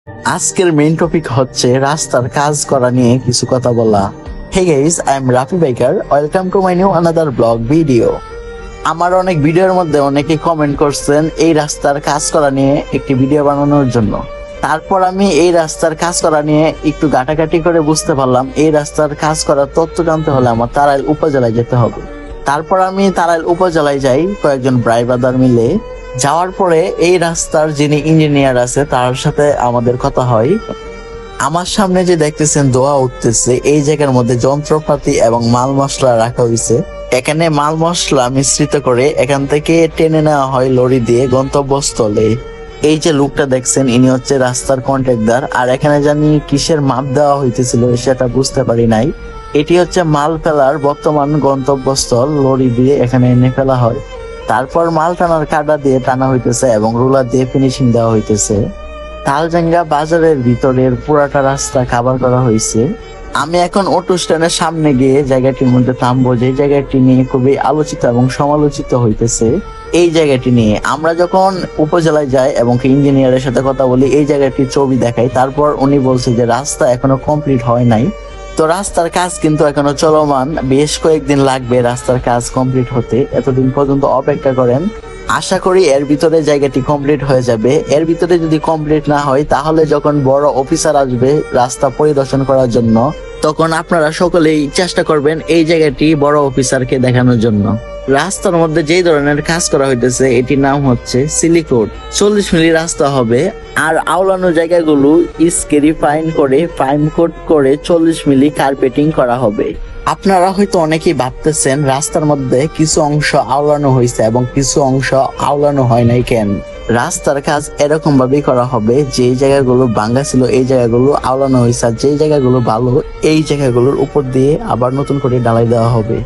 আজকের main topic হচ্ছে রাস্তার কাজ করা নিয়ে কিছু কথা বলা। Hey guys, I am Rafi biker, welcome to my new another vlog video. আমার অনেক ভিডিওর মধ্যে অনেকে কমেন্ট করছেন এই রাস্তার কাজ করা নিয়ে একটি ভিডিও বানানোর জন্য। তারপর আমি এই রাস্তার কাজ করা নিয়ে একটু ঘাটাঘাটি করে বুঝতে পারলাম এই রাস্তার কাজ করার তথ্য জানতে হলে আমার তারাইল উপজেলায় যেতে হবে। তারপর আমি তারাইল উপজেলায় যাই কয়েকজন ভাই ব্রাদার মিলে। যাওয়ার পরে এই রাস্তার যিনি ইঞ্জিনিয়ার আছে তার সাথে আমাদের কথা হয়। আমার সামনে যে দেখতেছেন ধোঁয়া উঠতেছে, এই জায়গার মধ্যে যন্ত্রপাতি এবং মাল মশলা রাখা হয়েছে। এখানে মাল মশলা মিশ্রিত করে এখান থেকে টেনে নেওয়া হয় লরি দিয়ে গন্তব্যস্থলে। এই যে লোকটা দেখছেন ইনি হচ্ছে রাস্তার কন্ট্রাক্টর। আর এখানে জানি কিসের মাপ দেওয়া হইতেছিল সেটা বুঝতে পারি নাই। এটি হচ্ছে মাল ফেলার বর্তমান গন্তব্যস্থল, লরি দিয়ে এখানে এনে ফেলা হয়। তারপর মাল টানার কাঁটা দিয়ে টানা হইতেছে এবং রুলার দিয়ে ফিনিশিং দেওয়া হইতেছে। তালজাঙ্গা বাজারের ভিতরের পুরাটা রাস্তা কাভার করা হয়েছে। আমি এখন অটো স্ট্যান্ডের সামনে গিয়ে জায়গাটির মধ্যে থামবো, যে জায়গাটি নিয়ে খুবই আলোচিত এবং সমালোচিত হইতেছে। এই জায়গাটি নিয়ে আমরা যখন উপজেলায় যাই এবং ইঞ্জিনিয়ারের সাথে কথা বলি, এই জায়গাটির ছবি দেখাই, তারপর উনি বলছে যে রাস্তা এখনো কমপ্লিট হয় নাই। তো রাস্তার কাজ কিন্তু এখনো চলমান, বেশ কয়েকদিন লাগবে রাস্তার কাজ কমপ্লিট হতে। এতদিন পর্যন্ত অপেক্ষা করেন, আশা করি এর ভিতরে জায়গাটি কমপ্লিট হয়ে যাবে। এর ভিতরে যদি কমপ্লিট না হয় তাহলে যখন বড় অফিসার আসবে রাস্তা পরিদর্শন করার জন্য, তখন আপনারা সকলেই চেষ্টা করবেন এই জায়গাটি বড় অফিসারকে দেখানোর জন্য। রাস্তার মধ্যে যেই ধরনের কাজ করা হইতেছে এটির নাম হচ্ছে সিলিকোড। 40 মিলি রাস্তা হবে, আর আওলানো জায়গাগুলো স্কেরি ফাইন করে ফাইন কোট করে 40 মিলি কার্পেটিং করা হবে। আপনারা হয়তো অনেকেই ভাবতেছেন রাস্তার মধ্যে কিছু অংশ আওলানো হয়েছে এবং কিছু অংশ আওলানো হয় নাই কেন। রাস্তার কাজ এরকম ভাবেই করা হবে, যে জায়গাগুলো ভাঙ্গা ছিল এই জায়গাগুলো আওলানো হয়েছে, আর যে জায়গাগুলো ভালো এই জায়গাগুলোর উপর দিয়ে আবার নতুন করে ঢালাই দেওয়া হবে।